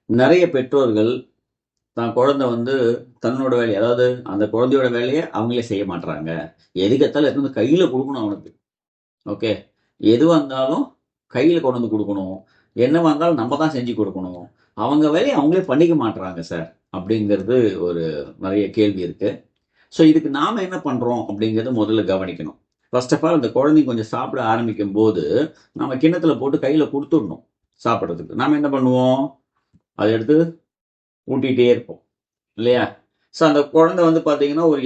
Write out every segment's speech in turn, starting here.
நிறைய பெற்றோர்கள் தான் குழந்தை வந்து தன்னோட வேலையை, அதாவது அந்த குழந்தையோட வேலையை அவங்களே செய்ய மாட்றாங்க. எதுக்கெடுத்தாலும் எடுத்து வந்து கையில குடுக்கணும் அவனுக்கு. ஓகே. எதுவா இருந்தாலும் கையில கொண்டு வந்து குடுக்கணும். என்னவா இருந்தாலும் நம்ம தான் செஞ்சு குடுக்கணும். அவங்க வேலைய அவங்களே பண்ணிக்க மாட்றாங்க சார். அப்படிங்கிறது ஒரு நெறைய கேள்வி இருக்கு. ஸோ இதுக்கு நாம என்ன பண்றோம் அப்படிங்கிறத முதல்ல கவனிக்கணும். ஃபர்ஸ்ட் ஆஃப் ஆல் அந்த குழந்தைங்க கொஞ்சம் சாப்பிட ஆரம்பிக்கும்போது, நம்ம கிண்ணத்துல போட்டு கையில குடுத்துடணும் சாப்பிடுறதுக்கு. நாம என்ன பண்ணுவோம்? அத எடுத்து ஊட்டிட்டே இருப்போம். இல்லையா? ஸோ அந்த குழந்தை வந்து பார்த்தீங்கன்னா, ஒரு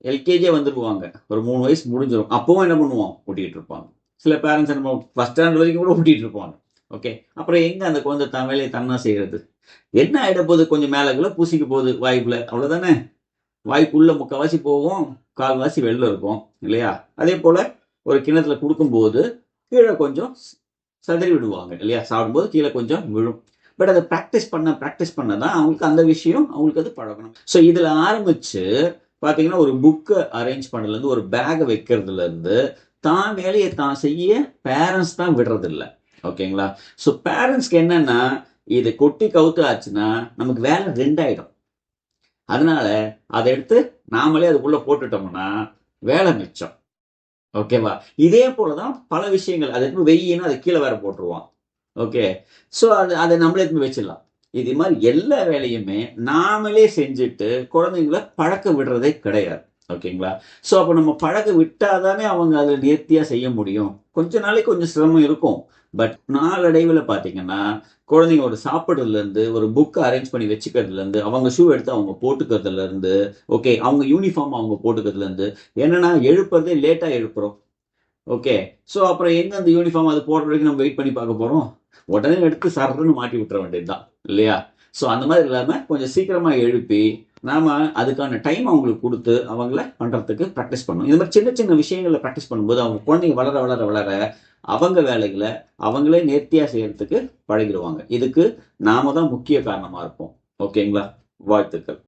எல்கேஜியே வந்துருவாங்க. ஒரு 3 வயசு முடிஞ்சிரும். அப்பவும் என்ன பண்ணுவோம்? ஊட்டிட்டு இருப்பாங்க. சில பேரண்ட்ஸ் என்னமோ ஃபர்ஸ்ட் ஸ்டாண்டர்ட் வரைக்கும் கூட ஊட்டிட்டு இருப்பாங்க. ஓகே. அப்புறம் எங்க அந்த குழந்தை தன் வேலைய தானா செய்றது? என்ன ஆயிட போகுது? கொஞ்சம் மேல கீழ பூசிக்க போகுது வாய்க்குள்ள. அவ்வளோதானே? வாய்க்குள்ள முக்காவாசி போகும், கால்வாசி வெளில இருக்கும். இல்லையா? அதே போல ஒரு கிண்ணத்துல குடுக்கும்போது, கீழ கொஞ்சம் சிதறி விடுவாங்க. இல்லையா? சாப்பிடும்போது கீழ கொஞ்சம் விழும். பட் அத பிராக்டிஸ் பண்ண தான் அவங்களுக்கு அந்த விஷயம் அவங்களுக்கு அது பழகணும். ஸோ இதுல ஆரம்பிச்சு பார்த்தீங்கன்னா, ஒரு புக்க அரேஞ்ச் பண்ணதுலேருந்து, ஒரு பேக்க வைக்கிறதுலேருந்து, தான் வேலைய தான் செய்ய பேரண்ட்ஸ் தான் விடுறதில்ல. ஓகேங்களா? ஸோ பேரண்ட்ஸ்க்கு என்னன்னா, இது கொட்டி கவுத்து ஆச்சுன்னா, நமக்கு வேலை 2 ஆயிடும். அதனால அத எடுத்து நாமளே அதுக்குள்ள போட்டுட்டோம்னா, வேலை மிச்சம். ஓகேவா? இதே போல தான் பல விஷயங்கள். அத எடுத்து வையின்னா, அத கீழ வேற போட்டுருவான். ஓகே. ஸோ அத நம்மளே எடுத்து வச்சிடலாம். இது மாரி எல்லா வேலையுமே நாமளே செஞ்சுட்டு குழந்தைங்கள பழக்க விடுறதே கிடையாது. ஓகேங்களா? ஸோ அப்ப நம்ம பழக்க விட்டா தானே அவங்க அத நேர்த்தியா செய்ய முடியும். கொஞ்ச நாளைக்கு கொஞ்சம் சிரமம் இருக்கும். பட் நாளடைவுல பார்த்தீங்கன்னா, குழந்தைங்க ஒரு சாப்பிடுறதுலேருந்து, ஒரு புக்க அரேஞ்ச் பண்ணி வச்சுக்கிறதுலேருந்து, அவங்க ஷூ எடுத்து அவங்க போட்டுக்கிறதுலேருந்து, ஓகே அவங்க யூனிஃபார்ம் அவங்க போட்டுக்கிறதுலேருந்து, என்னன்னா எழுப்புறதே லேட்டா எழுப்புறோம். ஓகே. ஸோ அப்புறம் எங்க அந்த யூனிஃபார்ம் அது போடுற வரைக்கும் நம்ம வெயிட் பண்ணி பார்க்க போறோம்? உடனே எடுத்து சர்ருன்னு மாட்டி விட்டுற வேண்டியது தான். இல்லையா? ஸோ அந்த மாதிரி இல்லாம கொஞ்சம் சீக்கிரமா எழுப்பி, நாம அதுக்கான டைம் அவங்களுக்கு குடுத்து, அவங்கள பண்றதுக்கு பிராக்டிஸ் பண்ணணும். இந்த மாதிரி சின்ன சின்ன விஷயங்கள்ல பிராக்டிஸ் பண்ணும்போது, அவங்க குழந்தைங்க வளர அவங்க வேலைகள அவங்களே நேர்த்தியா செய்யறதுக்கு பழகிடுவாங்க. இதுக்கு நாம தான் முக்கிய காரணமா இருப்போம். ஓகேங்களா? வாழ்த்துக்கள்.